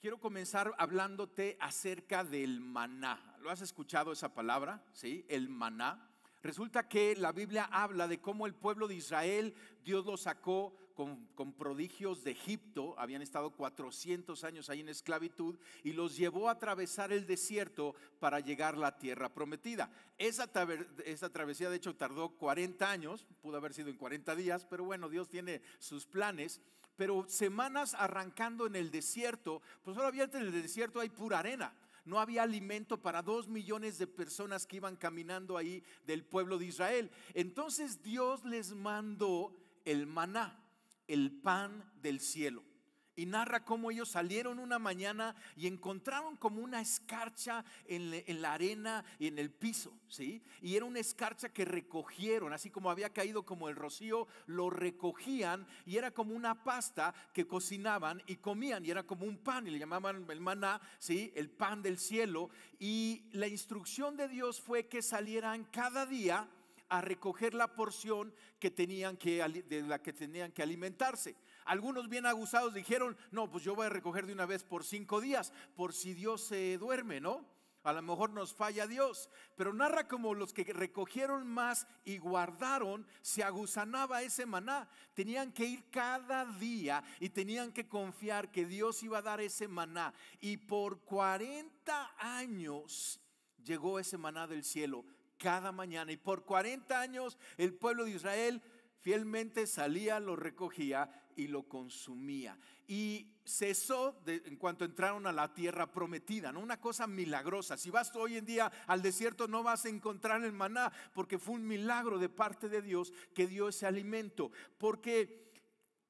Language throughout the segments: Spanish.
Quiero comenzar hablándote acerca del maná. ¿Lo has escuchado esa palabra? ¿Sí? El maná. Resulta que la Biblia habla de cómo el pueblo de Israel, Dios lo sacó con prodigios de Egipto. Habían estado 400 años ahí en esclavitud y los llevó a atravesar el desierto para llegar a la tierra prometida. Esa travesía de hecho tardó 40 años, pudo haber sido en 40 días, pero bueno, Dios tiene sus planes. Pero semanas arrancando en el desierto, pues obviamente en el desierto hay pura arena. No había alimento para 2 millones de personas que iban caminando ahí del pueblo de Israel. Entonces Dios les mandó el maná, el pan del cielo. Y narra cómo ellos salieron una mañana y encontraron como una escarcha en la arena y en el piso, ¿sí? Y era una escarcha que recogieron, así como había caído como el rocío, lo recogían y era como una pasta que cocinaban y comían y era como un pan y le llamaban el maná, ¿sí? El pan del cielo. Y la instrucción de Dios fue que salieran cada día a recoger la porción de la que tenían que alimentarse. Algunos bien aguzados dijeron, no, pues yo voy a recoger de una vez por 5 días, por si Dios se duerme, ¿no? A lo mejor nos falla Dios. Pero narra como los que recogieron más y guardaron, se aguzanaba ese maná. Tenían que ir cada día y tenían que confiar que Dios iba a dar ese maná. Y por 40 años llegó ese maná del cielo cada mañana, y por 40 años el pueblo de Israel fielmente salía, lo recogía y lo consumía. Y cesó en cuanto entraron a la tierra prometida, ¿no? Una cosa milagrosa. Si vas hoy en día al desierto no vas a encontrar el maná, porque fue un milagro de parte de Dios que dio ese alimento. Porque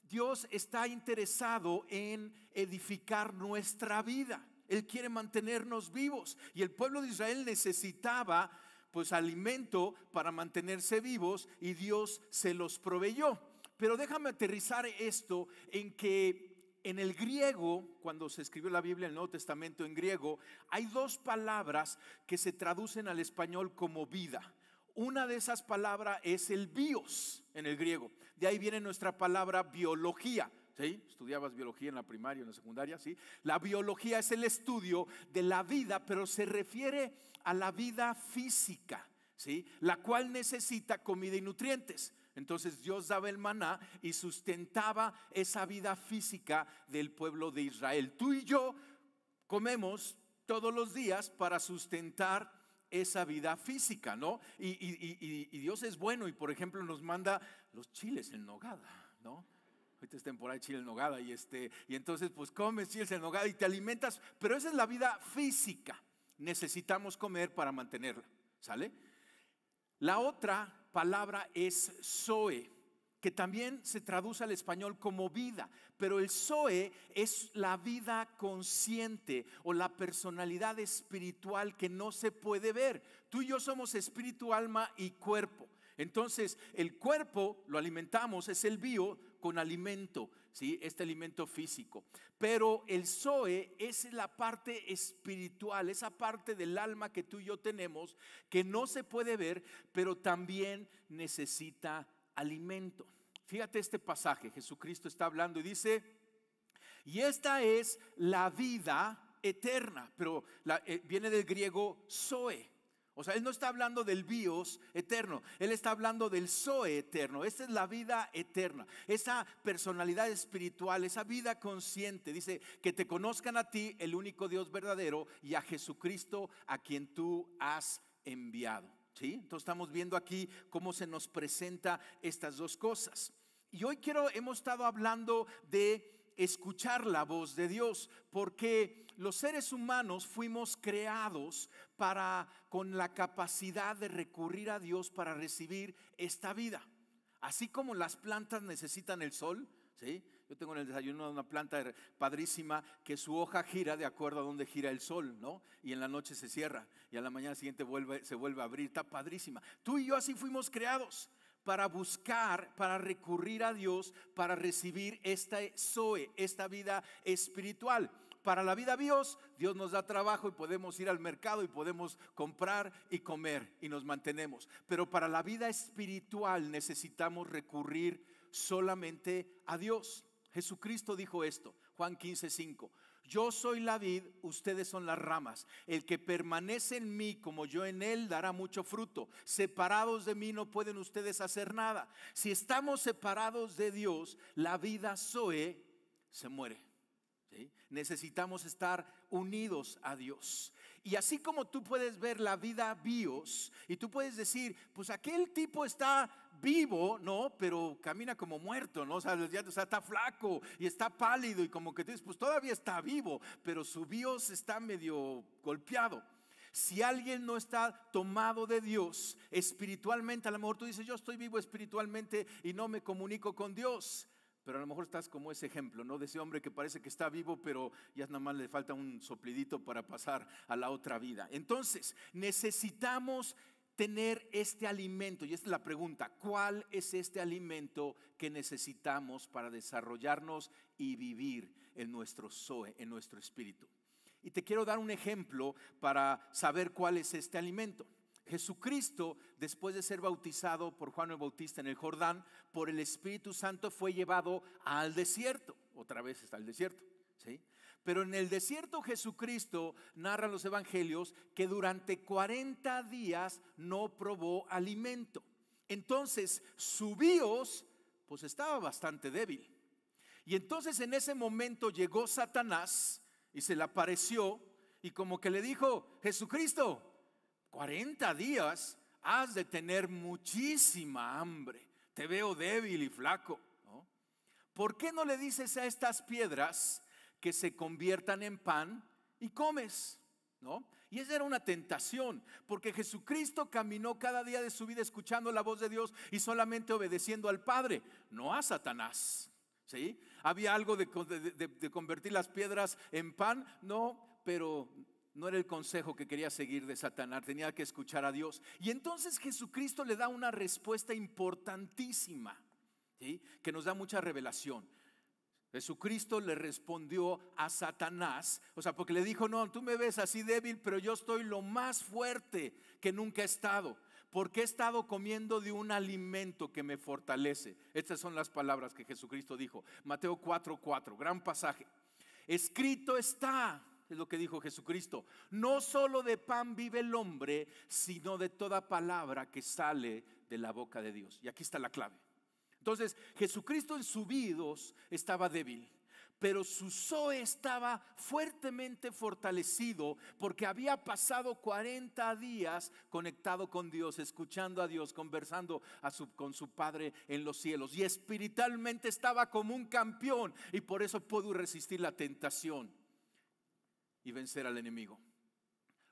Dios está interesado en edificar nuestra vida. Él quiere mantenernos vivos. Y el pueblo de Israel necesitaba pues alimento para mantenerse vivos y Dios se los proveyó. Pero déjame aterrizar esto en que en el griego, cuando se escribió la Biblia, el Nuevo Testamento en griego, hay 2 palabras que se traducen al español como vida. Una de esas palabras es el bios en el griego. De ahí viene nuestra palabra biología. ¿Sí? Estudiabas biología en la primaria, en la secundaria, ¿sí? La biología es el estudio de la vida, pero se refiere a la vida física, ¿sí? La cual necesita comida y nutrientes. Entonces Dios daba el maná y sustentaba esa vida física del pueblo de Israel. Tú y yo comemos todos los días para sustentar esa vida física, ¿no? Y Dios es bueno y por ejemplo nos manda los chiles en nogada, ¿no? Ahorita es temporada de chile en nogada y entonces pues comes chiles en nogada y te alimentas, pero esa es la vida física. Necesitamos comer para mantenerla, ¿sale? La otra palabra es zoe, que también se traduce al español como vida, pero el zoe es la vida consciente o la personalidad espiritual que no se puede ver. Tú y yo somos espíritu, alma y cuerpo. Entonces el cuerpo lo alimentamos, es el bio con alimento, ¿sí? Este alimento físico. Pero el zoe es la parte espiritual, esa parte del alma que tú y yo tenemos, que no se puede ver, pero también necesita alimento. Fíjate este pasaje, Jesucristo está hablando y dice, y esta es la vida eterna, pero viene del griego zoe. O sea, Él no está hablando del bios eterno, Él está hablando del zoe eterno. Esta es la vida eterna, esa personalidad espiritual, esa vida consciente. Dice, que te conozcan a ti, el único Dios verdadero, y a Jesucristo a quien tú has enviado. ¿Sí? Entonces estamos viendo aquí cómo se nos presenta estas 2 cosas. Y hoy hemos estado hablando de escuchar la voz de Dios, porque los seres humanos fuimos creados con la capacidad de recurrir a Dios para recibir esta vida. Así como las plantas necesitan el sol, ¿sí? Yo tengo en el desayuno una planta padrísima que su hoja gira de acuerdo a donde gira el sol, ¿no? Y en la noche se cierra y a la mañana siguiente se vuelve a abrir. Está padrísima. Tú y yo así fuimos creados, para buscar, para recurrir a Dios, para recibir esta zoe, esta vida espiritual. Para la vida Dios nos da trabajo y podemos ir al mercado y podemos comprar y comer y nos mantenemos. Pero para la vida espiritual necesitamos recurrir solamente a Dios. Jesucristo dijo esto, Juan 15:5. Yo soy la vid, ustedes son las ramas. El que permanece en mí como yo en él dará mucho fruto. Separados de mí no pueden ustedes hacer nada. Si estamos separados de Dios, la vida Zoe se muere. ¿Sí? Necesitamos estar unidos a Dios. Y así como tú puedes ver la vida bios y tú puedes decir, pues aquel tipo está vivo, ¿no? Pero camina como muerto, ¿no? O sea, está flaco y está pálido y como que tú dices, pues todavía está vivo, pero su bios está medio golpeado. Si alguien no está tomado de Dios espiritualmente, a lo mejor tú dices, yo estoy vivo espiritualmente y no me comunico con Dios. Pero a lo mejor estás como ese ejemplo, ¿no? De ese hombre que parece que está vivo, pero ya nada más le falta un soplidito para pasar a la otra vida. Entonces, necesitamos tener este alimento. Y esta es la pregunta: ¿cuál es este alimento que necesitamos para desarrollarnos y vivir en nuestro Zoe, en nuestro espíritu? Y te quiero dar un ejemplo para saber cuál es este alimento. Jesucristo, después de ser bautizado por Juan el Bautista en el Jordán, por el Espíritu Santo fue llevado al desierto. Otra vez está el desierto, ¿sí? Pero en el desierto Jesucristo, narra los evangelios, que durante 40 días no probó alimento. Entonces su bios pues estaba bastante débil. Y entonces en ese momento llegó Satanás y se le apareció y como que le dijo: Jesucristo, 40 días has de tener muchísima hambre. Te veo débil y flaco, ¿no? ¿Por qué no le dices a estas piedras que se conviertan en pan y comes? ¿No? Y esa era una tentación, porque Jesucristo caminó cada día de su vida escuchando la voz de Dios y solamente obedeciendo al Padre, no a Satanás. ¿Sí? ¿Había algo de convertir las piedras en pan? No, pero no era el consejo que quería seguir de Satanás, tenía que escuchar a Dios. Y entonces Jesucristo le da una respuesta importantísima, ¿sí? Que nos da mucha revelación. Jesucristo le respondió a Satanás, o sea, porque le dijo: no, tú me ves así débil, pero yo estoy lo más fuerte que nunca he estado, porque he estado comiendo de un alimento que me fortalece. Estas son las palabras que Jesucristo dijo. Mateo 4:4, gran pasaje. Escrito está, es lo que dijo Jesucristo: no solo de pan vive el hombre, sino de toda palabra que sale de la boca de Dios. Y aquí está la clave. Entonces Jesucristo en su bios estaba débil, pero su Zoe estaba fuertemente fortalecido, porque había pasado 40 días conectado con Dios, escuchando a Dios, conversando con su Padre en los cielos, y espiritualmente estaba como un campeón, y por eso pudo resistir la tentación y vencer al enemigo.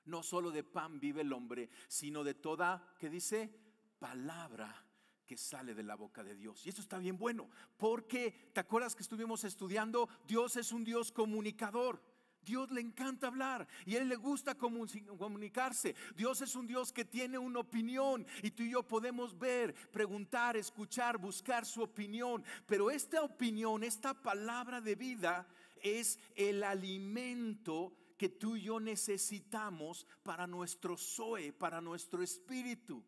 No solo de pan vive el hombre, sino de toda, ¿qué dice? Palabra que sale de la boca de Dios. Y eso está bien bueno, porque ¿te acuerdas que estuvimos estudiando? Dios es un Dios comunicador. Dios le encanta hablar y a Él le gusta comunicarse. Dios es un Dios que tiene una opinión, y tú y yo podemos ver, preguntar, escuchar, buscar su opinión. Pero esta opinión, esta palabra de vida, es el alimento que tú y yo necesitamos para nuestro Zoe, para nuestro espíritu.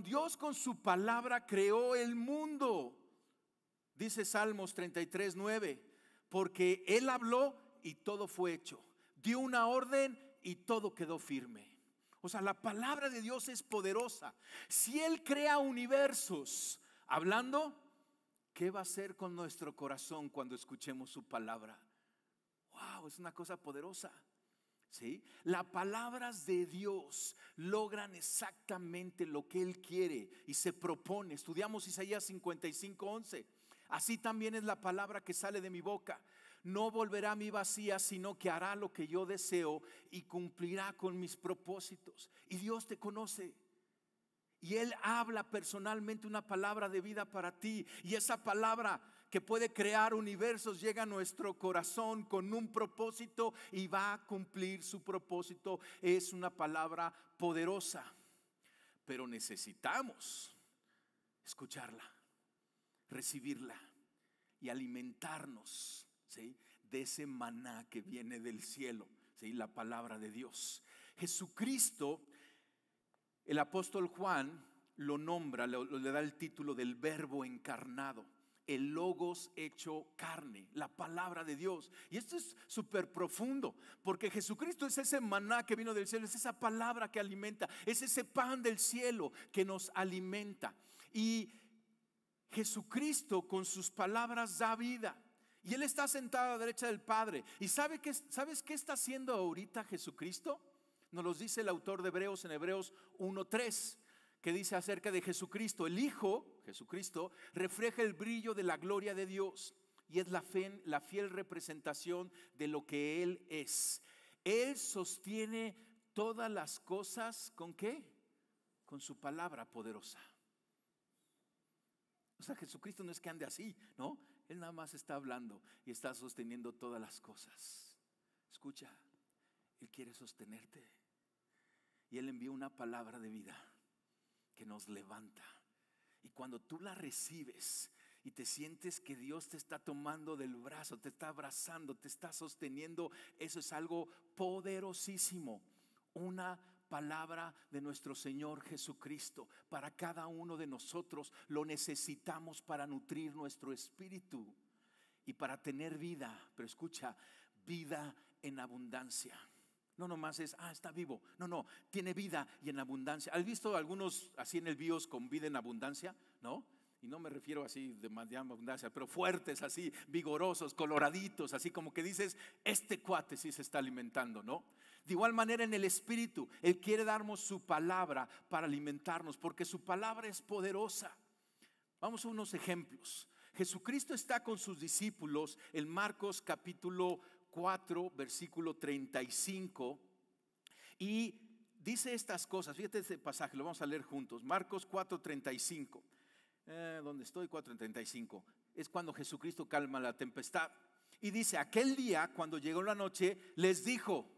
Dios con su palabra creó el mundo. Dice Salmos 33:9, porque Él habló y todo fue hecho. Dio una orden y todo quedó firme. O sea, la palabra de Dios es poderosa. Si Él crea universos hablando, ¿qué va a hacer con nuestro corazón cuando escuchemos su palabra? Wow, es una cosa poderosa. ¿Sí? Las palabras de Dios logran exactamente lo que Él quiere y se propone. Estudiamos Isaías 55:11. Así también es la palabra que sale de mi boca. No volverá a mí vacía, sino que hará lo que yo deseo y cumplirá con mis propósitos. Y Dios te conoce, y Él habla personalmente una palabra de vida para ti. Y esa palabra que puede crear universos llega a nuestro corazón con un propósito y va a cumplir su propósito. Es una palabra poderosa, pero necesitamos escucharla, recibirla y alimentarnos, ¿sí?, de ese maná que viene del cielo, ¿sí?, la palabra de Dios. Jesucristo, el apóstol Juan lo nombra, le da el título del Verbo encarnado. el Logos hecho carne, la palabra de Dios. Y esto es súper profundo, porque Jesucristo es ese maná que vino del cielo, es esa palabra que alimenta, es ese pan del cielo que nos alimenta. Y Jesucristo con sus palabras da vida. Y Él está sentado a la derecha del Padre. ¿Y sabes qué está haciendo ahorita Jesucristo? Nos lo dice el autor de Hebreos en Hebreos 1:3, que dice acerca de Jesucristo: el Hijo, Jesucristo, refleja el brillo de la gloria de Dios y es la fiel representación de lo que Él es. Él sostiene todas las cosas, ¿con qué? Con su palabra poderosa. O sea, Jesucristo no es que ande así, ¿no? Él nada más está hablando y está sosteniendo todas las cosas. Escucha, Él quiere sostenerte. Y Él envía una palabra de vida que nos levanta. Y cuando tú la recibes y te sientes que Dios te está tomando del brazo, te está abrazando, te está sosteniendo, eso es algo poderosísimo. Una palabra de nuestro Señor Jesucristo para cada uno de nosotros. Lo necesitamos para nutrir nuestro espíritu y para tener vida. Pero escucha, vida en abundancia. No nomás es, está vivo. No, tiene vida y en abundancia. ¿Has visto algunos así en el BIOS con vida en abundancia? ¿No? Y no me refiero así de abundancia, pero fuertes, así, vigorosos, coloraditos, así como que dices, este cuate sí se está alimentando, ¿no? De igual manera en el espíritu, Él quiere darnos su palabra para alimentarnos, porque su palabra es poderosa. Vamos a unos ejemplos. Jesucristo está con sus discípulos en Marcos capítulo 4, versículo 35, y dice estas cosas. Fíjate este pasaje, lo vamos a leer juntos. Marcos 4, 35. ¿Dónde estoy? 4:35. Es cuando Jesucristo calma la tempestad. Y dice: aquel día, cuando llegó la noche, les dijo: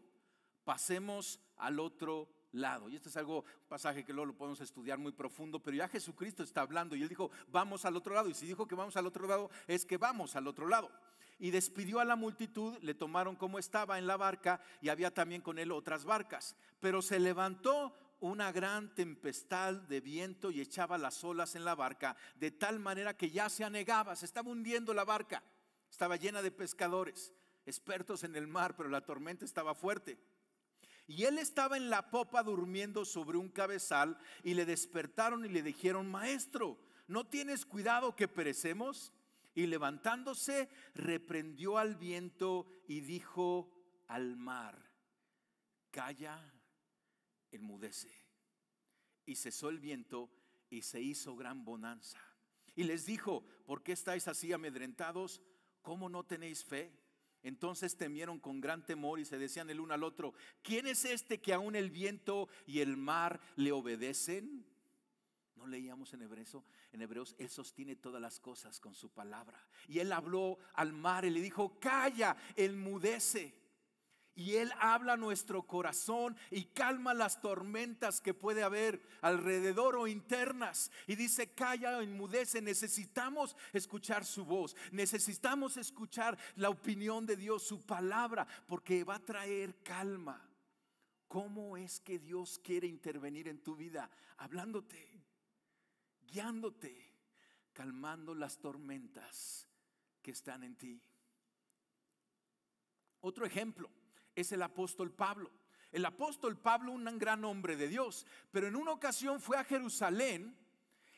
pasemos al otro lado. Y este es un pasaje que luego lo podemos estudiar muy profundo, pero ya Jesucristo está hablando y Él dijo: vamos al otro lado. Y si dijo que vamos al otro lado, es que vamos al otro lado. Y despidió a la multitud, le tomaron como estaba en la barca, y había también con Él otras barcas. Pero se levantó una gran tempestad de viento y echaba las olas en la barca, de tal manera que ya se anegaba, se estaba hundiendo la barca. Estaba llena de pescadores, expertos en el mar, pero la tormenta estaba fuerte. Y Él estaba en la popa durmiendo sobre un cabezal, y le despertaron y le dijeron: maestro, ¿no tienes cuidado que perecemos? Y levantándose, reprendió al viento y dijo al mar: calla, enmudece. Y cesó el viento y se hizo gran bonanza. Y les dijo: ¿por qué estáis así amedrentados? ¿Cómo no tenéis fe? Entonces temieron con gran temor y se decían el uno al otro: ¿quién es este que aún el viento y el mar le obedecen? ¿No leíamos en Hebreos? Él sostiene todas las cosas con su palabra. Y Él habló al mar y le dijo: calla, enmudece. Y Él habla a nuestro corazón y calma las tormentas que puede haber alrededor o internas. Y dice: calla, enmudece. Necesitamos escuchar su voz. Necesitamos escuchar la opinión de Dios, su palabra, porque va a traer calma. ¿Cómo es que Dios quiere intervenir en tu vida? Hablándote, guiándote, calmando las tormentas que están en ti. Otro ejemplo es el apóstol Pablo. El apóstol Pablo, un gran hombre de Dios, pero en una ocasión fue a Jerusalén,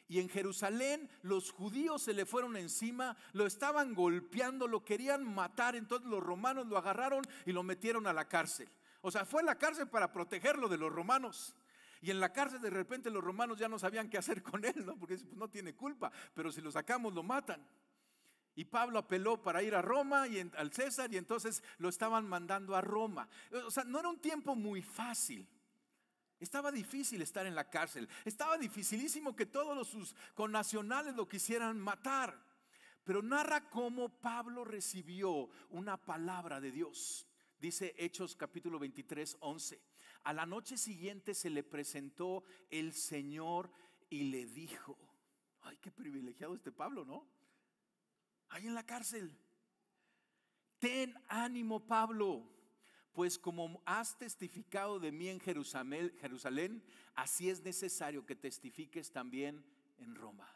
y en Jerusalén los judíos se le fueron encima, lo estaban golpeando, lo querían matar. Entonces los romanos lo agarraron y lo metieron a la cárcel. O sea, fue a la cárcel para protegerlo de los romanos. Y en la cárcel de repente los romanos ya no sabían qué hacer con él, ¿no? Porque pues no tiene culpa, pero si lo sacamos lo matan. Y Pablo apeló para ir a Roma al César, y entonces lo estaban mandando a Roma. O sea, no era un tiempo muy fácil. Estaba difícil estar en la cárcel. Estaba dificilísimo que todos sus connacionales lo quisieran matar. Pero narra cómo Pablo recibió una palabra de Dios. Dice Hechos capítulo 23, 11. A la noche siguiente se le presentó el Señor y le dijo: ay, qué privilegiado este Pablo, ¿no? Ahí en la cárcel: ten ánimo, Pablo, pues como has testificado de mí en Jerusalén, así es necesario que testifiques también en Roma.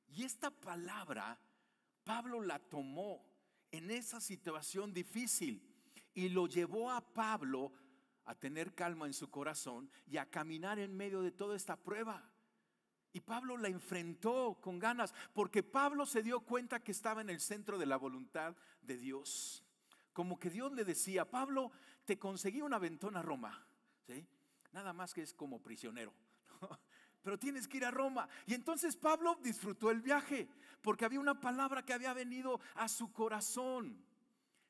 Y esta palabra Pablo la tomó en esa situación difícil y lo llevó a Pablo a tener calma en su corazón y a caminar en medio de toda esta prueba. Y Pablo la enfrentó con ganas, porque Pablo se dio cuenta que estaba en el centro de la voluntad de Dios. Como que Dios le decía: Pablo, te conseguí un aventón a Roma, ¿sí? Nada más que es como prisionero, ¿no? Pero tienes que ir a Roma. Y entonces Pablo disfrutó el viaje, porque había una palabra que había venido a su corazón.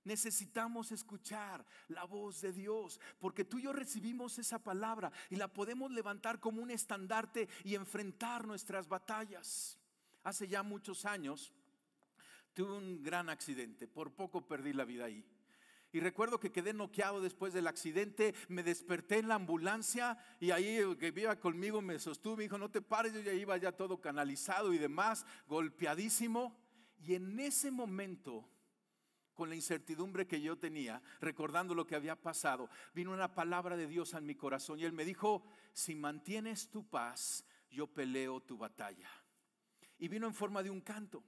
Necesitamos escuchar la voz de Dios, porque tú y yo recibimos esa palabra y la podemos levantar como un estandarte y enfrentar nuestras batallas. Hace ya muchos años tuve un gran accidente, por poco perdí la vida ahí. Y recuerdo que quedé noqueado después del accidente. Me desperté en la ambulancia y ahí el que iba conmigo me sostuvo, me dijo: no te pares. Yo ya iba ya todo canalizado y demás, golpeadísimo. Y en ese momento, con la incertidumbre que yo tenía, recordando lo que había pasado, vino una palabra de Dios en mi corazón y Él me dijo: si mantienes tu paz, yo peleo tu batalla. Y vino en forma de un canto,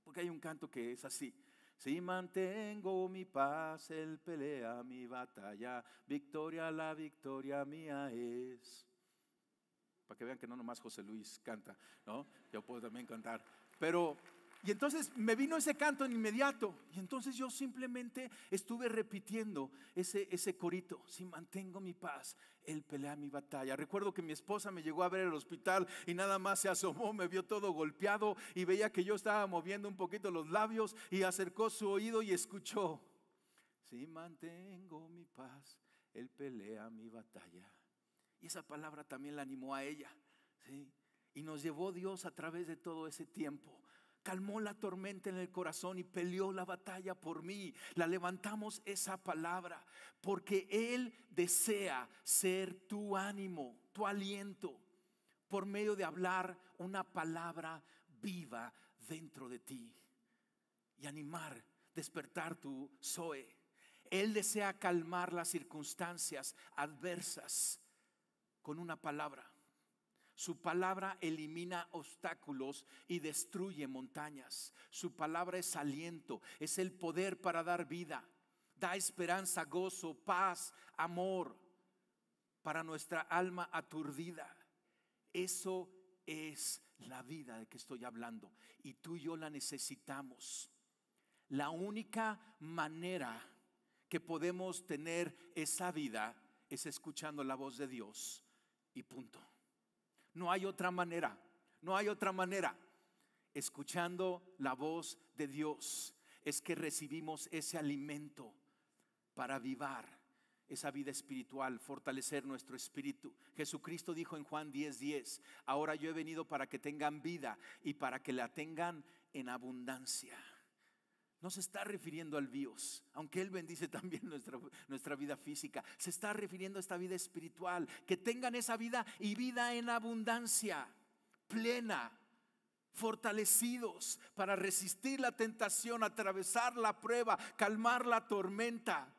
porque hay un canto que es así: si mantengo mi paz, Él pelea mi batalla, victoria, la victoria mía es. Para que vean que no nomás José Luis canta, ¿no? Yo puedo también cantar. Y entonces me vino ese canto en inmediato. Y entonces yo simplemente estuve repitiendo ese corito: si mantengo mi paz, Él pelea mi batalla. Recuerdo que mi esposa me llegó a ver al hospital y nada más se asomó, me vio todo golpeado y veía que yo estaba moviendo un poquito los labios y acercó su oído y escuchó: si mantengo mi paz, Él pelea mi batalla. Y esa palabra también la animó a ella, ¿sí? Y nos llevó Dios a través de todo ese tiempo. Calmó la tormenta en el corazón y peleó la batalla por mí. La levantamos esa palabra, porque Él desea ser tu ánimo, tu aliento, por medio de hablar una palabra viva dentro de ti y animar, despertar tu Zoe. Él desea calmar las circunstancias adversas con una palabra. Su palabra elimina obstáculos y destruye montañas. Su palabra es aliento, es el poder para dar vida. Da esperanza, gozo, paz, amor para nuestra alma aturdida. Eso es la vida de que estoy hablando, y tú y yo la necesitamos. La única manera que podemos tener esa vida es escuchando la voz de Dios, y punto. No hay otra manera, no hay otra manera. Escuchando la voz de Dios es que recibimos ese alimento para avivar esa vida espiritual, fortalecer nuestro espíritu. Jesucristo dijo en Juan 10:10: ahora yo he venido para que tengan vida y para que la tengan en abundancia. No se está refiriendo al bios, aunque Él bendice también nuestra vida física. Se está refiriendo a esta vida espiritual, que tengan esa vida y vida en abundancia, plena, fortalecidos para resistir la tentación, atravesar la prueba, calmar la tormenta.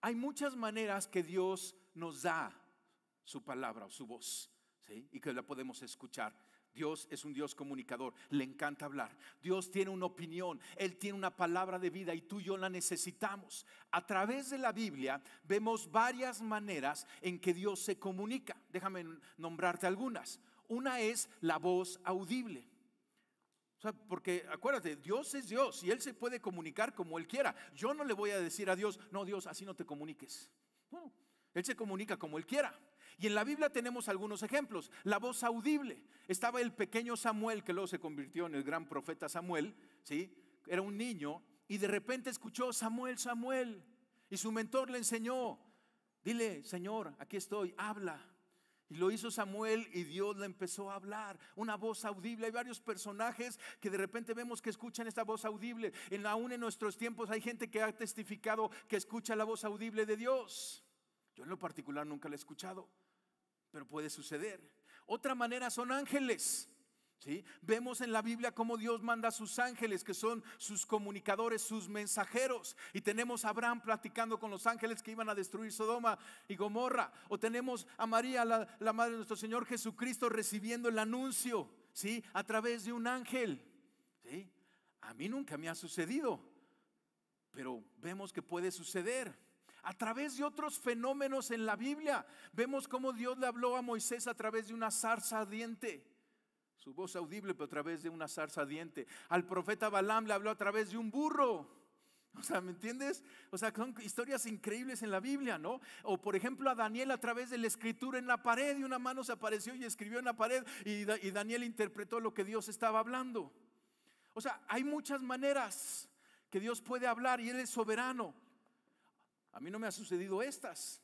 Hay muchas maneras que Dios nos da su palabra o su voz, ¿sí? Y que la podemos escuchar. Dios es un Dios comunicador, le encanta hablar. Dios tiene una opinión, Él tiene una palabra de vida y tú y yo la necesitamos. A través de la Biblia vemos varias maneras en que Dios se comunica. Déjame nombrarte algunas. Una es la voz audible. O sea, porque acuérdate, Dios es Dios y Él se puede comunicar como Él quiera. Yo no le voy a decir a Dios: no, Dios, así no te comuniques. No, Él se comunica como Él quiera. Y en la Biblia tenemos algunos ejemplos. La voz audible. Estaba el pequeño Samuel, que luego se convirtió en el gran profeta Samuel, ¿sí? Era un niño y de repente escuchó: Samuel, Samuel. Y su mentor le enseñó: dile, Señor, aquí estoy, habla. Y lo hizo Samuel y Dios le empezó a hablar. Una voz audible. Hay varios personajes que de repente vemos que escuchan esta voz audible. Aún en nuestros tiempos hay gente que ha testificado que escucha la voz audible de Dios. Yo en lo particular nunca la he escuchado, pero puede suceder. Otra manera son ángeles, ¿sí? Vemos en la Biblia cómo Dios manda a sus ángeles, que son sus comunicadores, sus mensajeros. Y tenemos a Abraham platicando con los ángeles que iban a destruir Sodoma y Gomorra. O tenemos a María, la madre de nuestro Señor Jesucristo, recibiendo el anuncio, ¿sí? A través de un ángel, ¿sí? A mí nunca me ha sucedido, pero vemos que puede suceder. A través de otros fenómenos en la Biblia, vemos cómo Dios le habló a Moisés a través de una zarza ardiente. Su voz audible, pero a través de una zarza ardiente. Al profeta Balaam le habló a través de un burro. O sea, ¿me entiendes? O sea, son historias increíbles en la Biblia, ¿no? O por ejemplo a Daniel a través de la escritura en la pared, y una mano se apareció y escribió en la pared, y Daniel interpretó lo que Dios estaba hablando. O sea, hay muchas maneras que Dios puede hablar y Él es soberano. A mí no me ha sucedido estas.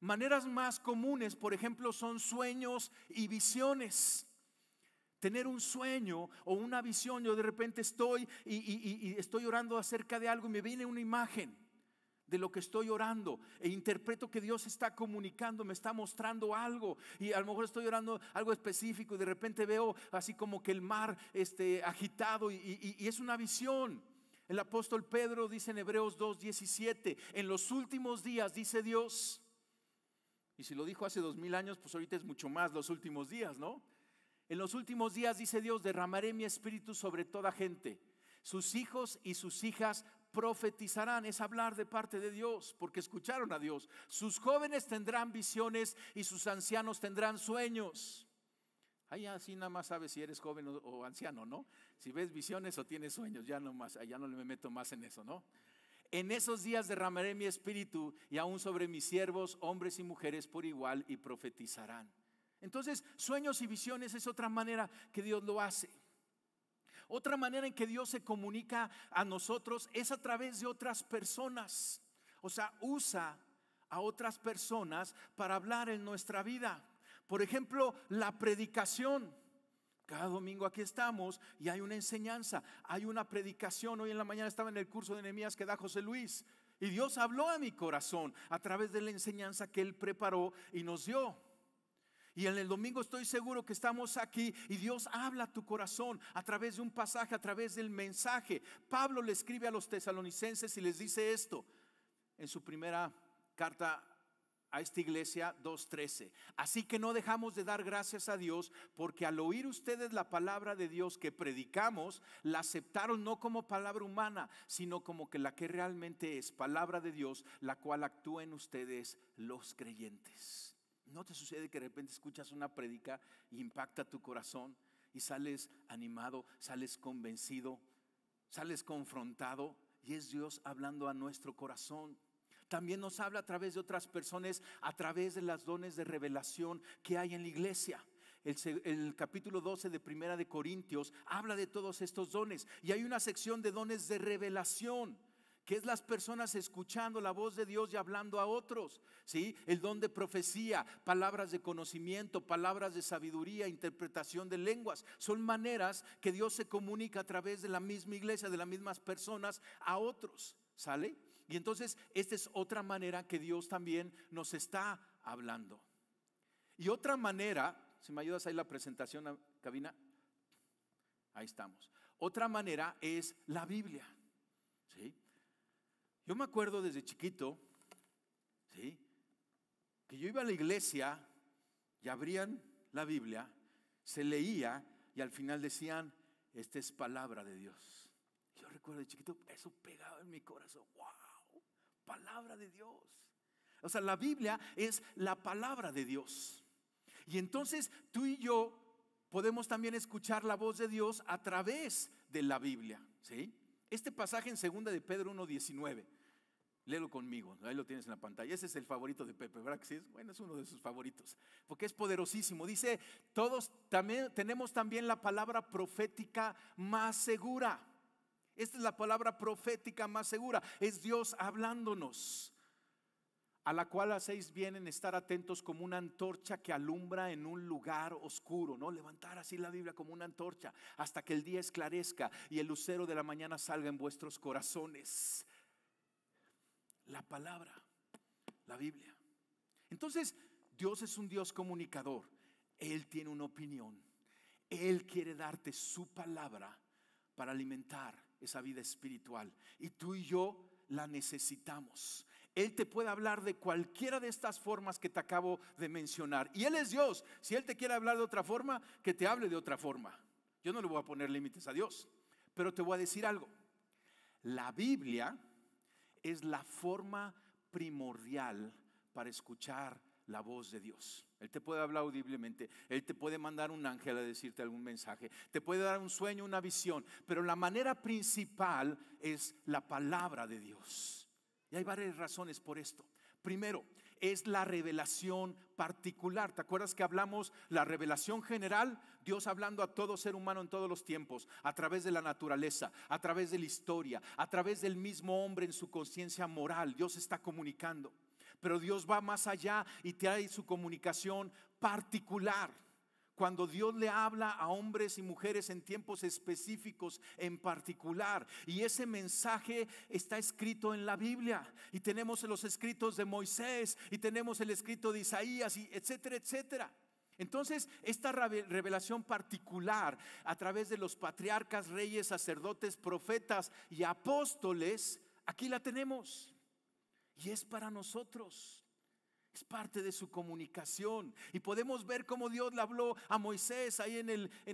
Maneras más comunes, por ejemplo, son sueños y visiones. Tener un sueño o una visión, yo de repente estoy y estoy orando acerca de algo y me viene una imagen de lo que estoy orando e interpreto que Dios está comunicando, me está mostrando algo, y a lo mejor estoy orando algo específico y de repente veo así como que el mar agitado y es una visión. El apóstol Pedro dice en Hebreos 2:17, en los últimos días, dice Dios, y si lo dijo hace 2000 años, pues ahorita es mucho más los últimos días, ¿no? En los últimos días, dice Dios, derramaré mi espíritu sobre toda gente. Sus hijos y sus hijas profetizarán. Es hablar de parte de Dios, porque escucharon a Dios. Sus jóvenes tendrán visiones y sus ancianos tendrán sueños. Ahí así nada más sabes si eres joven o anciano, ¿no? Si ves visiones o tienes sueños, ya no me meto más en eso, ¿no? En esos días derramaré mi espíritu y aún sobre mis siervos, hombres y mujeres por igual, y profetizarán. Entonces, sueños y visiones es otra manera que Dios lo hace. Otra manera en que Dios se comunica a nosotros es a través de otras personas. O sea, usa a otras personas para hablar en nuestra vida. Por ejemplo, la predicación. Cada domingo aquí estamos y hay una enseñanza, hay una predicación. Hoy en la mañana estaba en el curso de Nehemías que da José Luis, y Dios habló a mi corazón a través de la enseñanza que Él preparó y nos dio. Y en el domingo estoy seguro que estamos aquí y Dios habla a tu corazón a través de un pasaje, a través del mensaje. Pablo le escribe a los tesalonicenses y les dice esto en su primera carta a esta iglesia, 2:13. Así que no dejamos de dar gracias a Dios, porque al oír ustedes la palabra de Dios que predicamos, la aceptaron no como palabra humana, sino como que la que realmente es palabra de Dios, la cual actúa en ustedes los creyentes. ¿No te sucede que de repente escuchas una prédica y impacta tu corazón y sales animado, sales convencido, sales confrontado, y es Dios hablando a nuestro corazón? También nos habla a través de otras personas, a través de los dones de revelación que hay en la iglesia. El capítulo 12 de Primera de Corintios habla de todos estos dones, y hay una sección de dones de revelación, que es las personas escuchando la voz de Dios y hablando a otros, ¿sí? El don de profecía, palabras de conocimiento, palabras de sabiduría, interpretación de lenguas. Son maneras que Dios se comunica a través de la misma iglesia, de las mismas personas a otros, ¿sale? Y entonces esta es otra manera que Dios también nos está hablando. Y otra manera, si me ayudas ahí la presentación, cabina, ahí estamos. Otra manera es la Biblia, ¿sí? Yo me acuerdo desde chiquito, ¿sí?, que yo iba a la iglesia y abrían la Biblia, se leía y al final decían, esta es palabra de Dios. Yo recuerdo de chiquito eso pegado en mi corazón. ¡Wow! Palabra de Dios. O sea, la Biblia es la palabra de Dios. Y entonces tú y yo podemos también escuchar la voz de Dios a través de la Biblia, ¿sí? Este pasaje en 2 de Pedro 1:19, léelo conmigo, ahí lo tienes en la pantalla. Ese es el favorito de Pepe, ¿verdad que sí? Bueno, es uno de sus favoritos, porque es poderosísimo. Dice, todos también tenemos también la palabra profética más segura. Esta es la palabra profética más segura, es Dios hablándonos, a la cual hacéis bien en estar atentos como una antorcha que alumbra en un lugar oscuro, ¿no? Levantar así la Biblia como una antorcha hasta que el día esclarezca y el lucero de la mañana salga en vuestros corazones. La palabra, la Biblia. Entonces, Dios es un Dios comunicador. Él tiene una opinión. Él quiere darte su palabra para alimentar esa vida espiritual, y tú y yo la necesitamos. Él te puede hablar de cualquiera de estas formas que te acabo de mencionar, y Él es Dios. Si Él te quiere hablar de otra forma, que te hable de otra forma. Yo no le voy a poner límites a Dios, pero te voy a decir algo. La Biblia es la forma primordial para escuchar la voz de Dios. Él te puede hablar audiblemente, Él te puede mandar un ángel a decirte algún mensaje, te puede dar un sueño, una visión, pero la manera principal es la palabra de Dios. Y hay varias razones por esto. Primero, es la revelación particular. ¿Te acuerdas que hablamos la revelación general? Dios hablando a todo ser humano en todos los tiempos, a través de la naturaleza, a través de la historia, a través del mismo hombre en su conciencia moral. Dios está comunicando, pero Dios va más allá y trae su comunicación particular. Cuando Dios le habla a hombres y mujeres en tiempos específicos en particular, y ese mensaje está escrito en la Biblia, y tenemos los escritos de Moisés, y tenemos el escrito de Isaías, y etcétera, etcétera. Entonces, esta revelación particular a través de los patriarcas, reyes, sacerdotes, profetas y apóstoles, aquí la tenemos, y es para nosotros. Es parte de su comunicación. Y podemos ver cómo Dios le habló a Moisés ahí en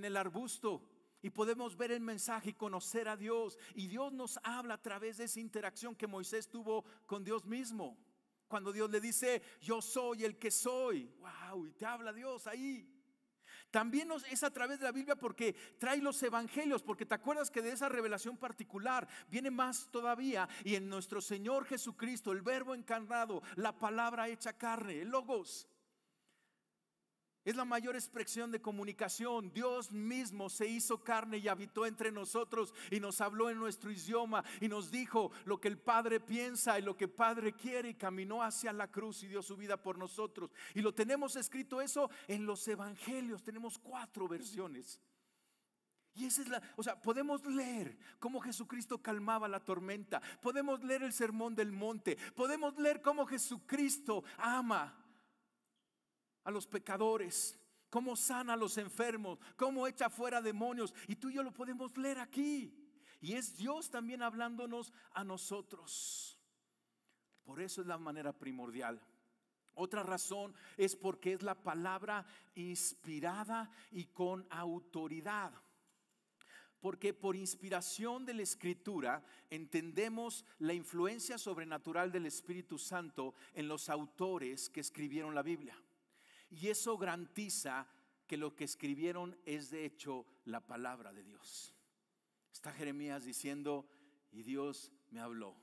el arbusto. Y podemos ver el mensaje y conocer a Dios. Y Dios nos habla a través de esa interacción que Moisés tuvo con Dios mismo. Cuando Dios le dice, yo soy el que soy. Wow, y te habla Dios ahí. También es a través de la Biblia porque trae los evangelios, porque te acuerdas que de esa revelación particular viene más todavía, y en nuestro Señor Jesucristo, el verbo encarnado, la palabra hecha carne, el logos, es la mayor expresión de comunicación. Dios mismo se hizo carne y habitó entre nosotros y nos habló en nuestro idioma y nos dijo lo que el Padre piensa y lo que el Padre quiere, y caminó hacia la cruz y dio su vida por nosotros. Y lo tenemos escrito eso en los evangelios. Tenemos 4 versiones. Y esa es podemos leer cómo Jesucristo calmaba la tormenta. Podemos leer el sermón del monte. Podemos leer cómo Jesucristo ama a los pecadores, cómo sana a los enfermos, cómo echa fuera demonios. Y tú y yo lo podemos leer aquí. Y es Dios también hablándonos a nosotros. Por eso es la manera primordial. Otra razón es porque es la palabra inspirada y con autoridad. Porque por inspiración de la Escritura entendemos la influencia sobrenatural del Espíritu Santo en los autores que escribieron la Biblia. Y eso garantiza que lo que escribieron es de hecho la palabra de Dios. Está Jeremías diciendo, y Dios me habló,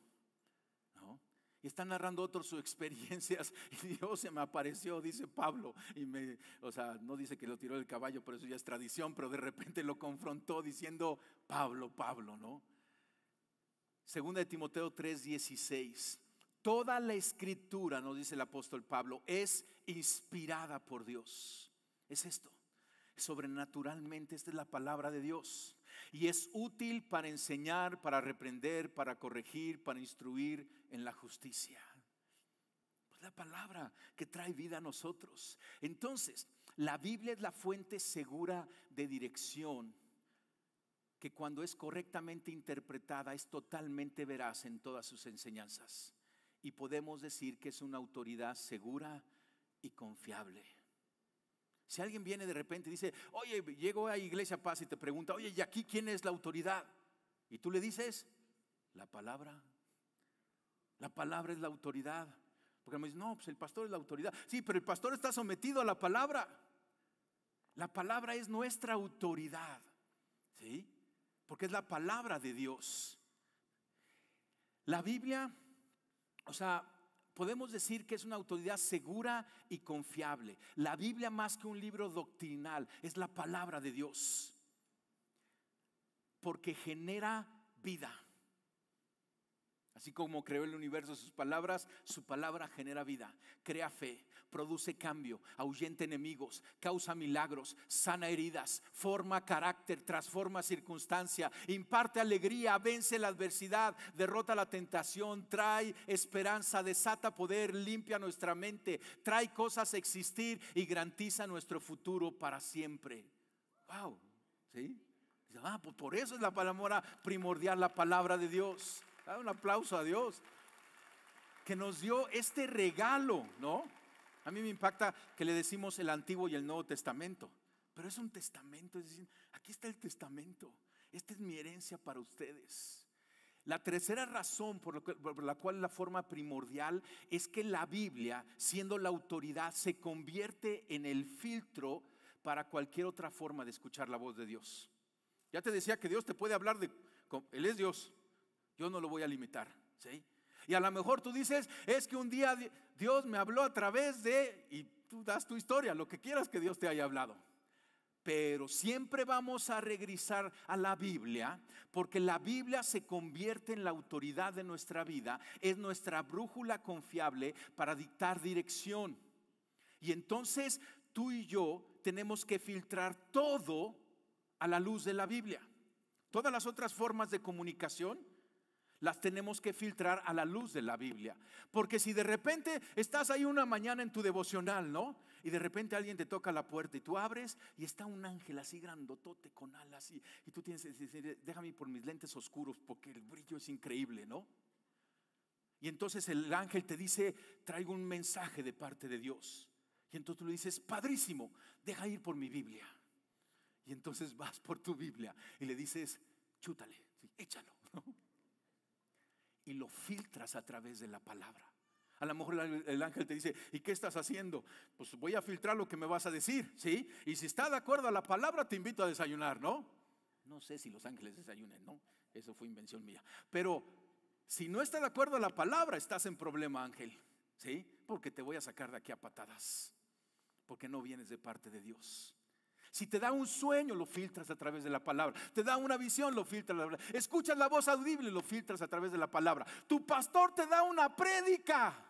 ¿no? Y está narrando otros sus experiencias, y Dios se me apareció, dice Pablo, y no dice que lo tiró del caballo, por eso ya es tradición, pero de repente lo confrontó diciendo, Pablo, Pablo, ¿no? Segunda de Timoteo 3:16. Toda la escritura, nos dice el apóstol Pablo, es inspirada por Dios. Es esto, sobrenaturalmente esta es la palabra de Dios. Y es útil para enseñar, para reprender, para corregir, para instruir en la justicia. Pues la palabra que trae vida a nosotros. Entonces, la Biblia es la fuente segura de dirección, que cuando es correctamente interpretada es totalmente veraz en todas sus enseñanzas. Y podemos decir que es una autoridad segura y confiable. Si alguien viene de repente y dice, oye, llego a Iglesia Paz y te pregunta, oye, ¿y aquí quién es la autoridad? Y tú le dices, la palabra. La palabra es la autoridad. Porque me dicen, no, pues el pastor es la autoridad. Sí, pero el pastor está sometido a la palabra. La palabra es nuestra autoridad, ¿sí? Porque es la palabra de Dios. La Biblia, podemos decir que es una autoridad segura y confiable. La Biblia, más que un libro doctrinal, es la palabra de Dios, porque genera vida. Así como creó el universo, su palabra genera vida, crea fe, produce cambio, ahuyenta enemigos, causa milagros, sana heridas, forma carácter, transforma circunstancia, imparte alegría, vence la adversidad, derrota la tentación, trae esperanza, desata poder, limpia nuestra mente, trae cosas a existir y garantiza nuestro futuro para siempre. Wow, ¿sí? Pues por eso es la palabra primordial, la palabra de Dios. Un aplauso a Dios que nos dio este regalo, ¿no? A mí me impacta que le decimos el Antiguo y el Nuevo Testamento, pero es un testamento, es decir, aquí está el testamento, esta es mi herencia para ustedes. La tercera razón por la cual la forma primordial es que la Biblia, siendo la autoridad, se convierte en el filtro para cualquier otra forma de escuchar la voz de Dios. Ya te decía que Dios te puede hablar Él es Dios, yo no lo voy a limitar, ¿sí? Y a lo mejor tú dices, es que un día Dios me habló a través y tú das tu historia, lo que quieras que Dios te haya hablado. Pero siempre vamos a regresar a la Biblia, porque la Biblia se convierte en la autoridad de nuestra vida, es nuestra brújula confiable para dictar dirección. Y entonces tú y yo tenemos que filtrar todo a la luz de la Biblia. Todas las otras formas de comunicación las tenemos que filtrar a la luz de la Biblia. Porque si de repente estás ahí una mañana en tu devocional, ¿no? Y de repente alguien te toca la puerta y tú abres y está un ángel así grandotote con alas y tú tienes que decir, déjame ir por mis lentes oscuros porque el brillo es increíble, ¿no? Y entonces el ángel te dice, traigo un mensaje de parte de Dios. Y entonces tú le dices, padrísimo, deja ir por mi Biblia. Y entonces vas por tu Biblia y le dices, chútale, sí, échalo, ¿no? Y lo filtras a través de la palabra. A lo mejor el ángel te dice, ¿y qué estás haciendo? Pues voy a filtrar lo que me vas a decir, ¿sí? Y si está de acuerdo a la palabra, te invito a desayunar, ¿no? No sé si los ángeles desayunen, ¿no? Eso fue invención mía. Pero si no está de acuerdo a la palabra, estás en problema, ángel, ¿sí? Porque te voy a sacar de aquí a patadas, porque no vienes de parte de Dios. Si te da un sueño, lo filtras a través de la palabra. Te da una visión, lo filtras. Escuchas la voz audible, lo filtras a través de la palabra. Tu pastor te da una prédica,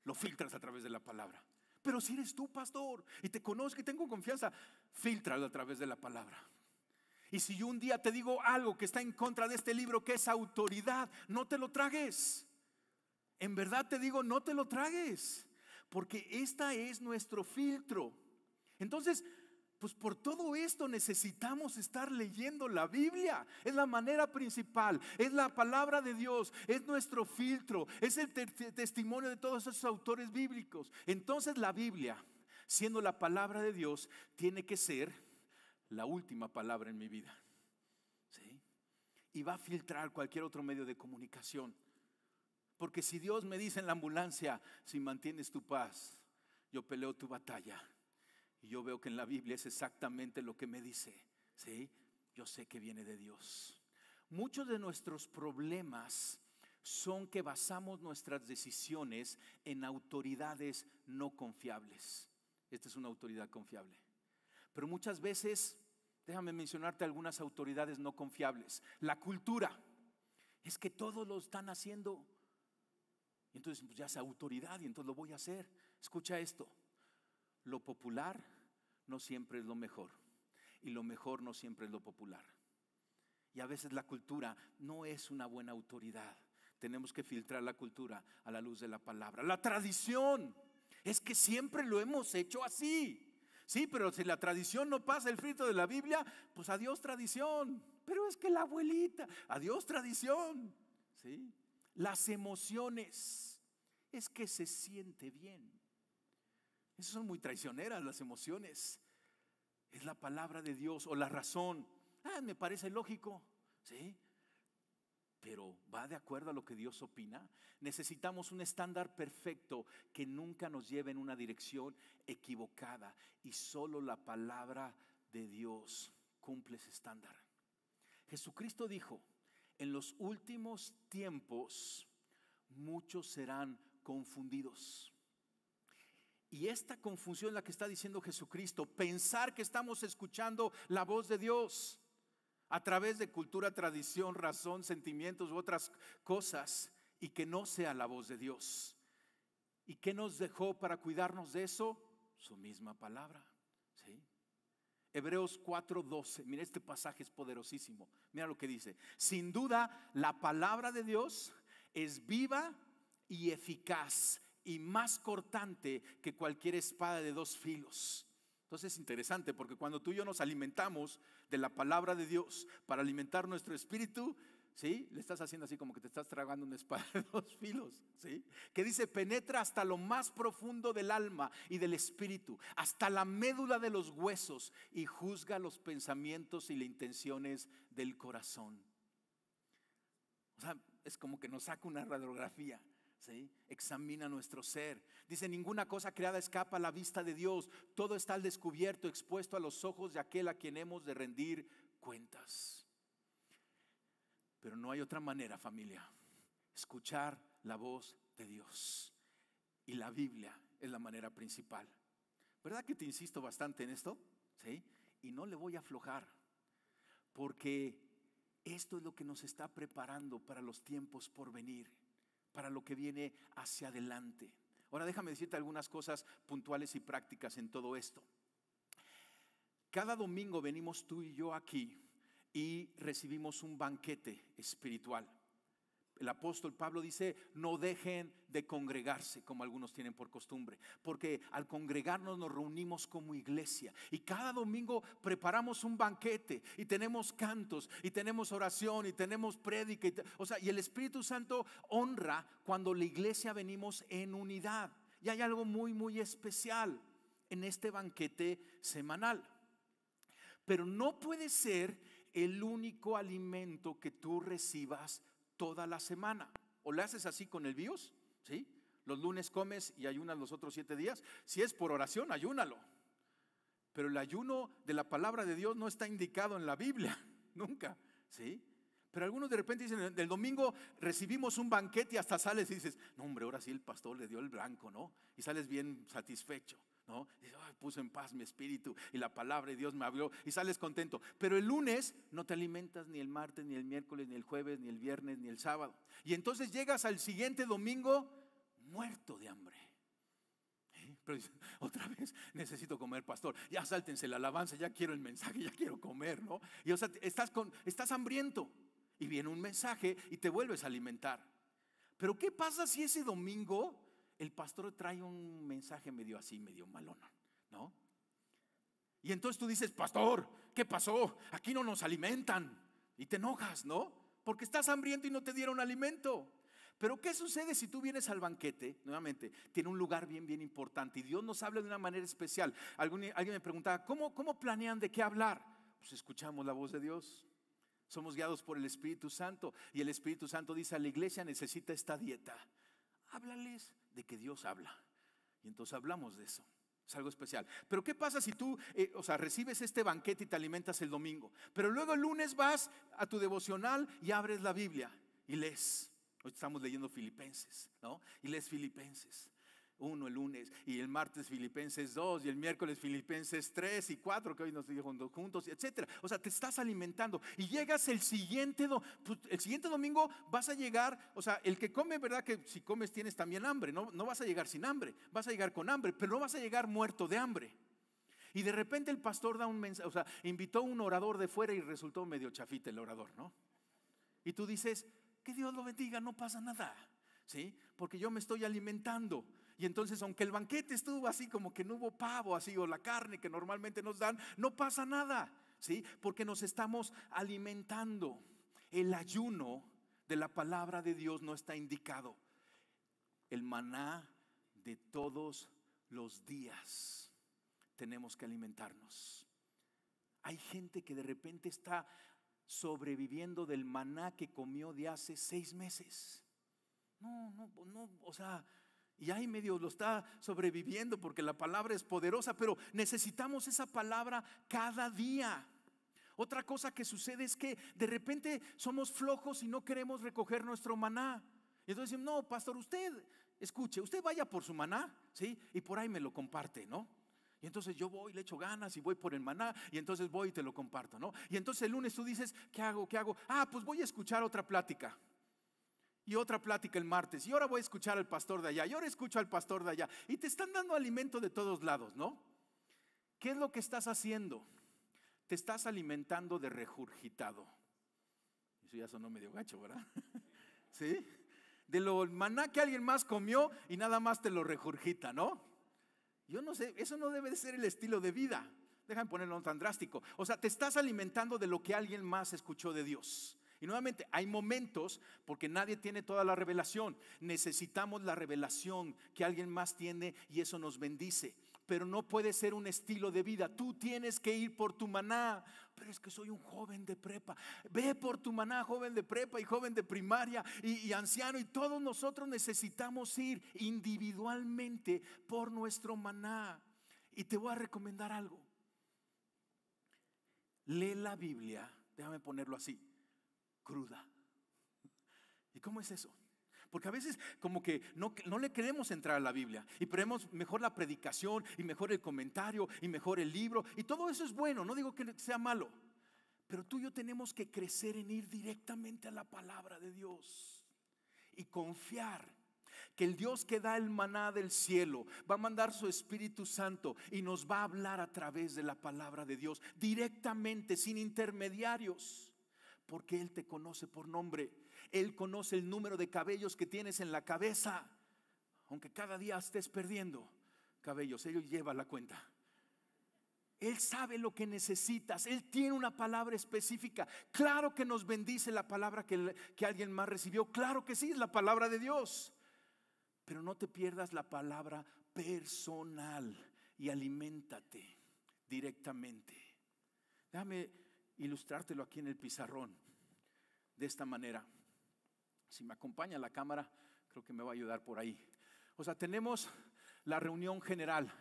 lo filtras a través de la palabra. Pero si eres tú, pastor, y te conozco y tengo confianza, filtralo a través de la palabra. Y si yo un día te digo algo que está en contra de este libro, que es autoridad, no te lo tragues. En verdad te digo, no te lo tragues, porque esta es nuestro filtro. Entonces, pues por todo esto necesitamos estar leyendo la Biblia. Es la manera principal, es la palabra de Dios, es nuestro filtro, es el testimonio de todos esos autores bíblicos. Entonces la Biblia, siendo la palabra de Dios, tiene que ser la última palabra en mi vida, ¿sí? Y va a filtrar cualquier otro medio de comunicación. Porque si Dios me dice en la ambulancia, si mantienes tu paz, yo peleo tu batalla. Y yo veo que en la Biblia es exactamente lo que me dice, ¿sí? Yo sé que viene de Dios. Muchos de nuestros problemas son que basamos nuestras decisiones en autoridades no confiables. Esta es una autoridad confiable. Pero muchas veces, déjame mencionarte algunas autoridades no confiables. La cultura, es que todos lo están haciendo. Y entonces pues ya es autoridad y entonces lo voy a hacer. Escucha esto. Lo popular no siempre es lo mejor y lo mejor no siempre es lo popular. Y a veces la cultura no es una buena autoridad. Tenemos que filtrar la cultura a la luz de la palabra. La tradición es que siempre lo hemos hecho así. Sí, pero si la tradición no pasa el filtro de la Biblia, pues adiós tradición. Pero es que la abuelita, adiós tradición. ¿Sí? Las emociones, es que se siente bien. Esas son muy traicioneras las emociones. Es la palabra de Dios o la razón. Me parece lógico, ¿sí? Pero ¿va de acuerdo a lo que Dios opina? Necesitamos un estándar perfecto que nunca nos lleve en una dirección equivocada. Y solo la palabra de Dios cumple ese estándar. Jesucristo dijo, en los últimos tiempos muchos serán confundidos. Y esta confusión es la que está diciendo Jesucristo. Pensar que estamos escuchando la voz de Dios a través de cultura, tradición, razón, sentimientos u otras cosas, y que no sea la voz de Dios. ¿Y qué nos dejó para cuidarnos de eso? Su misma palabra, ¿sí? Hebreos 4:12. Mira, este pasaje es poderosísimo. Mira lo que dice. Sin duda la palabra de Dios es viva y eficaz y más cortante que cualquier espada de dos filos. Entonces es interesante porque cuando tú y yo nos alimentamos de la palabra de Dios para alimentar nuestro espíritu, ¿sí? Le estás haciendo así como que te estás tragando una espada de dos filos, ¿sí? Que dice, penetra hasta lo más profundo del alma y del espíritu, hasta la médula de los huesos, y juzga los pensamientos y las intenciones del corazón. O sea, es como que nos saca una radiografía, ¿sí? Examina nuestro ser. Dice, ninguna cosa creada escapa a la vista de Dios. Todo está al descubierto, expuesto a los ojos de aquel a quien hemos de rendir cuentas. Pero no hay otra manera, familia. Escuchar la voz de Dios. Y la Biblia es la manera principal. ¿Verdad que te insisto bastante en esto? ¿Sí? Y no le voy a aflojar, porque esto es lo que nos está preparando para los tiempos por venir, para lo que viene hacia adelante. Ahora déjame decirte algunas cosas puntuales y prácticas en todo esto. Cada domingo venimos tú y yo aquí y recibimos un banquete espiritual. El apóstol Pablo dice, no dejen de congregarse como algunos tienen por costumbre, porque al congregarnos nos reunimos como iglesia y cada domingo preparamos un banquete y tenemos cantos y tenemos oración y tenemos prédica, y el Espíritu Santo honra cuando la iglesia venimos en unidad. Y hay algo muy, muy especial en este banquete semanal. Pero no puede ser el único alimento que tú recibas toda la semana. O le haces así con el BIOS, ¿sí? Los lunes comes y ayunas los otros 7 días. Si es por oración, ayúnalo. Pero el ayuno de la palabra de Dios no está indicado en la Biblia, nunca, ¿sí? Pero algunos de repente dicen, del domingo recibimos un banquete y hasta sales y dices, no hombre, ahora sí el pastor le dio el blanco, ¿no? Y sales bien satisfecho, ¿no? Y dices, puso en paz mi espíritu y la palabra de Dios me habló, y sales contento. Pero el lunes no te alimentas ni el martes, ni el miércoles, ni el jueves, ni el viernes, ni el sábado. Y entonces llegas al siguiente domingo muerto de hambre. Pero otra vez necesito comer, pastor. Ya sáltense la alabanza, ya quiero el mensaje, ya quiero comer, ¿no? Y o sea, estás hambriento y viene un mensaje y te vuelves a alimentar. Pero ¿qué pasa si ese domingo el pastor trae un mensaje medio así, medio malón, ¿no? Y entonces tú dices, pastor, ¿qué pasó? Aquí no nos alimentan. Y te enojas, ¿no? Porque estás hambriento y no te dieron alimento. Pero ¿qué sucede si tú vienes al banquete? Nuevamente, tiene un lugar bien, bien importante y Dios nos habla de una manera especial. Alguien me preguntaba, ¿cómo planean de qué hablar? Pues escuchamos la voz de Dios. Somos guiados por el Espíritu Santo y el Espíritu Santo dice, la iglesia necesita esta dieta. Háblales de que Dios habla. Y entonces hablamos de eso. Es algo especial. Pero ¿qué pasa si tú recibes este banquete y te alimentas el domingo? Pero luego el lunes vas a tu devocional y abres la Biblia y lees. Hoy estamos leyendo Filipenses, ¿no? Y lees Filipenses 1 el lunes, y el martes Filipenses 2, y el miércoles Filipenses 3 y 4, que hoy nos dijeron juntos, etcétera. O sea, te estás alimentando y llegas el siguiente domingo vas a llegar, o sea, el que come, ¿verdad? Que si comes tienes también hambre, no vas a llegar sin hambre, vas a llegar con hambre, pero no vas a llegar muerto de hambre. Y de repente el pastor da un mensaje, o sea, invitó a un orador de fuera y resultó medio chafita el orador, ¿no? Y tú dices, que Dios lo bendiga, no pasa nada, ¿sí? Porque yo me estoy alimentando. Y entonces, aunque el banquete estuvo así como que no hubo pavo así o la carne que normalmente nos dan, no pasa nada, ¿sí? Porque nos estamos alimentando. El ayuno de la palabra de Dios no está indicado. El maná de todos los días tenemos que alimentarnos. Hay gente que de repente está sobreviviendo del maná que comió de hace 6 meses. No, o sea, y ahí medio lo está sobreviviendo porque la palabra es poderosa, pero necesitamos esa palabra cada día. Otra cosa que sucede es que de repente somos flojos y no queremos recoger nuestro maná. Y entonces decimos, no, pastor, usted vaya por su maná, ¿sí? Y por ahí me lo comparte, ¿no? Y entonces yo voy, le echo ganas y voy por el maná y entonces voy y te lo comparto, ¿no? Y entonces el lunes tú dices, ¿qué hago? Pues voy a escuchar otra plática. Y otra plática el martes. Y ahora voy a escuchar al pastor de allá. Y ahora escucho al pastor de allá. Y te están dando alimento de todos lados, ¿no? ¿Qué es lo que estás haciendo? Te estás alimentando de regurgitado. Eso ya sonó medio gacho, ¿verdad? ¿Sí? De lo maná que alguien más comió y nada más te lo regurgita, ¿no? Yo no sé, eso no debe de ser el estilo de vida. Déjame ponerlo tan drástico. O sea, te estás alimentando de lo que alguien más escuchó de Dios. Y nuevamente, hay momentos, porque nadie tiene toda la revelación. Necesitamos la revelación que alguien más tiene y eso nos bendice. Pero no puede ser un estilo de vida. Tú tienes que ir por tu maná. Pero es que soy un joven de prepa. Ve por tu maná, joven de prepa y joven de primaria y anciano. Y todos nosotros necesitamos ir individualmente por nuestro maná. Y te voy a recomendar algo. Lee la Biblia, déjame ponerlo así, cruda. ¿Y cómo es eso? Porque a veces como que no le queremos entrar a la Biblia y ponemos mejor la predicación y mejor el comentario y mejor el libro, y todo eso es bueno, no digo que sea malo, pero tú y yo tenemos que crecer en ir directamente a la palabra de Dios y confiar que el Dios que da el maná del cielo va a mandar su Espíritu Santo y nos va a hablar a través de la palabra de Dios directamente, sin intermediarios. Porque Él te conoce por nombre. Él conoce el número de cabellos que tienes en la cabeza. Aunque cada día estés perdiendo cabellos, Él lleva la cuenta. Él sabe lo que necesitas. Él tiene una palabra específica. Claro que nos bendice la palabra que alguien más recibió. Claro que sí, es la palabra de Dios. Pero no te pierdas la palabra personal y aliméntate directamente. Déjame ilustrártelo aquí en el pizarrón de esta manera. Si me acompaña la cámara, creo que me va a ayudar por ahí. O sea, tenemos la reunión general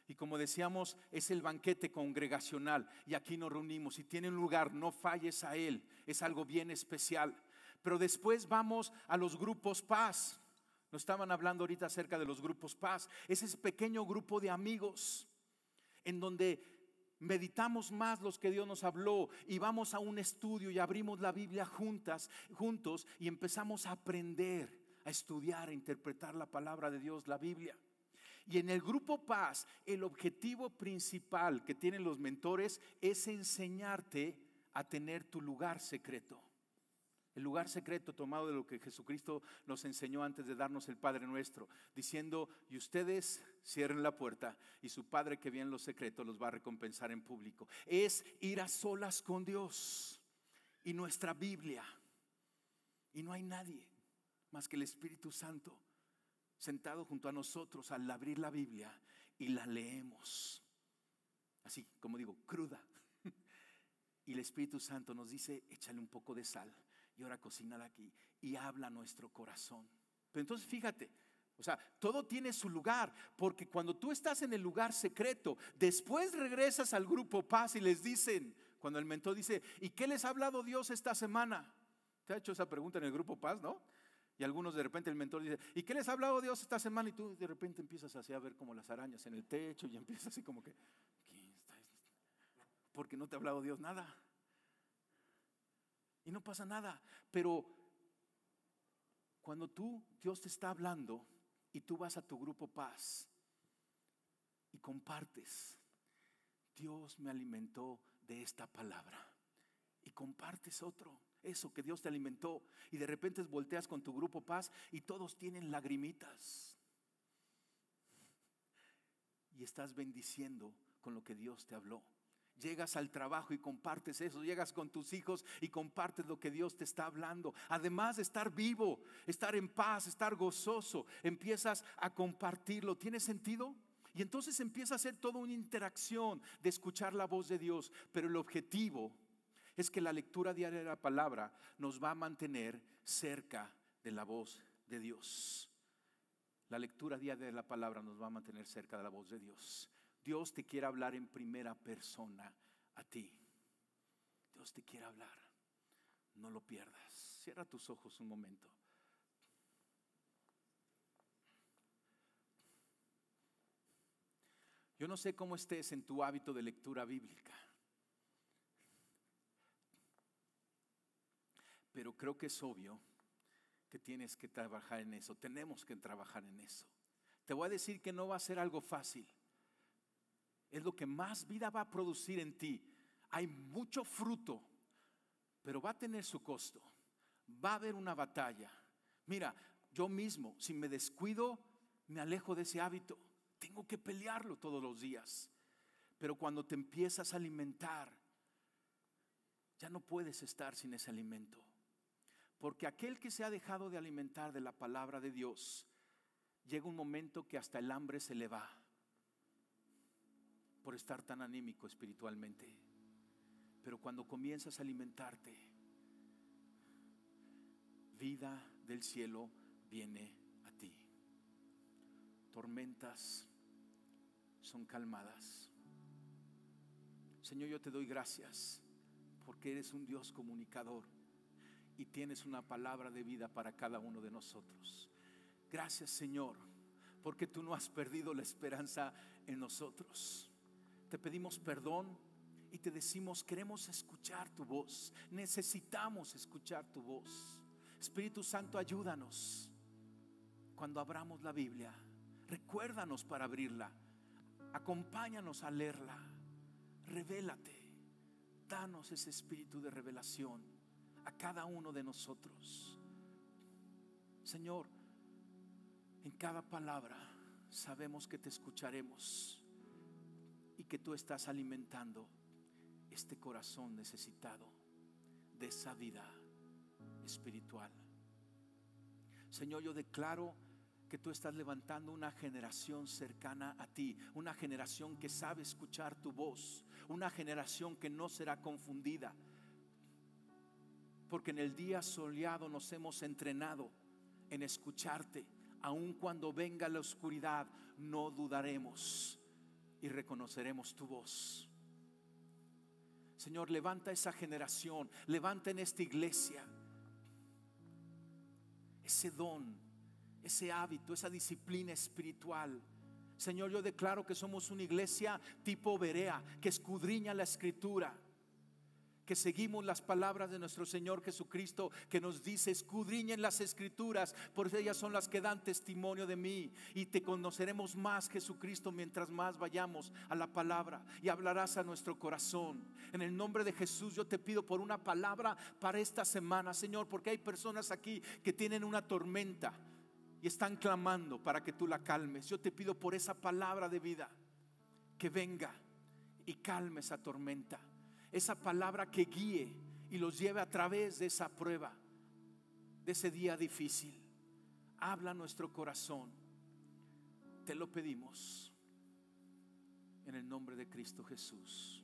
y como decíamos, es el banquete congregacional y aquí nos reunimos y tiene un lugar, no falles a él, es algo bien especial. Pero después vamos a los grupos paz. Nos estaban hablando ahorita acerca de los grupos paz. Es ese pequeño grupo de amigos en donde meditamos más los que Dios nos habló y vamos a un estudio y abrimos la Biblia juntos y empezamos a aprender, a estudiar, a interpretar la palabra de Dios, la Biblia. Y en el grupo paz, el objetivo principal que tienen los mentores es enseñarte a tener tu lugar secreto. El lugar secreto tomado de lo que Jesucristo nos enseñó antes de darnos el Padre Nuestro, diciendo: y ustedes cierren la puerta y su Padre que ve en lo secreto los va a recompensar en público. Es ir a solas con Dios y nuestra Biblia. Y no hay nadie más que el Espíritu Santo sentado junto a nosotros al abrir la Biblia y la leemos. Así, como digo, cruda. Y el Espíritu Santo nos dice: échale un poco de sal y ahora cocínala aquí y habla a nuestro corazón. Pero entonces fíjate, o sea, todo tiene su lugar, porque cuando tú estás en el lugar secreto, después regresas al grupo paz y les dicen, cuando el mentor dice: ¿y qué les ha hablado Dios esta semana? ¿Te ha hecho esa pregunta en el grupo paz, no? Y algunos de repente el mentor dice: ¿y qué les ha hablado Dios esta semana? Y tú de repente empiezas así a ver como las arañas en el techo y empiezas así como que, ¿qué está? Porque no te ha hablado Dios nada. Y no pasa nada, pero cuando Dios te está hablando y tú vas a tu grupo paz y compartes: Dios me alimentó de esta palabra, y compartes eso que Dios te alimentó, y de repente volteas con tu grupo paz y todos tienen lagrimitas y estás bendiciendo con lo que Dios te habló. Llegas al trabajo y compartes eso. Llegas con tus hijos y compartes lo que Dios te está hablando. Además de estar vivo, estar en paz, estar gozoso, empiezas a compartirlo. ¿Tiene sentido? Y entonces empieza a ser toda una interacción de escuchar la voz de Dios. Pero el objetivo es que la lectura diaria de la palabra nos va a mantener cerca de la voz de Dios. La lectura diaria de la palabra nos va a mantener cerca de la voz de Dios. Dios te quiere hablar en primera persona a ti. Dios te quiere hablar. No lo pierdas. Cierra tus ojos un momento. Yo no sé cómo estés en tu hábito de lectura bíblica, pero creo que es obvio que tienes que trabajar en eso. Tenemos que trabajar en eso. Te voy a decir que no va a ser algo fácil. Es lo que más vida va a producir en ti. Hay mucho fruto, pero va a tener su costo. Va a haber una batalla. Mira, yo mismo, si me descuido, me alejo de ese hábito. Tengo que pelearlo todos los días. Pero cuando te empiezas a alimentar, ya no puedes estar sin ese alimento. Porque aquel que se ha dejado de alimentar de la palabra de Dios, llega un momento que hasta el hambre se le va por estar tan anímico espiritualmente. Pero cuando comienzas a alimentarte, vida del cielo viene a ti. Tormentas son calmadas. Señor, yo te doy gracias porque eres un Dios comunicador y tienes una palabra de vida para cada uno de nosotros. Gracias, Señor, porque tú no has perdido la esperanza en nosotros. Te pedimos perdón y te decimos: queremos escuchar tu voz, necesitamos escuchar tu voz. Espíritu Santo, ayúdanos cuando abramos la Biblia. Recuérdanos para abrirla, acompáñanos a leerla. Revélate, danos ese espíritu de revelación a cada uno de nosotros. Señor, en cada palabra sabemos que te escucharemos y que tú estás alimentando este corazón necesitado de esa vida espiritual. Señor, yo declaro que tú estás levantando una generación cercana a ti, una generación que sabe escuchar tu voz, una generación que no será confundida, porque en el día soleado nos hemos entrenado en escucharte. Aun cuando venga la oscuridad, no dudaremos y reconoceremos tu voz. Señor, levanta esa generación, levanta en esta iglesia ese don, ese hábito, esa disciplina espiritual. Señor, yo declaro que somos una iglesia tipo Berea, que escudriña la escritura, que seguimos las palabras de nuestro Señor Jesucristo, que nos dice: escudriñen las escrituras, porque ellas son las que dan testimonio de mí. Y te conoceremos más, Jesucristo, mientras más vayamos a la palabra, y hablarás a nuestro corazón. En el nombre de Jesús yo te pido por una palabra para esta semana, Señor, porque hay personas aquí que tienen una tormenta y están clamando para que tú la calmes. Yo te pido por esa palabra de vida, que venga y calme esa tormenta, esa palabra que guíe y los lleve a través de esa prueba, de ese día difícil. Habla nuestro corazón, te lo pedimos en el nombre de Cristo Jesús.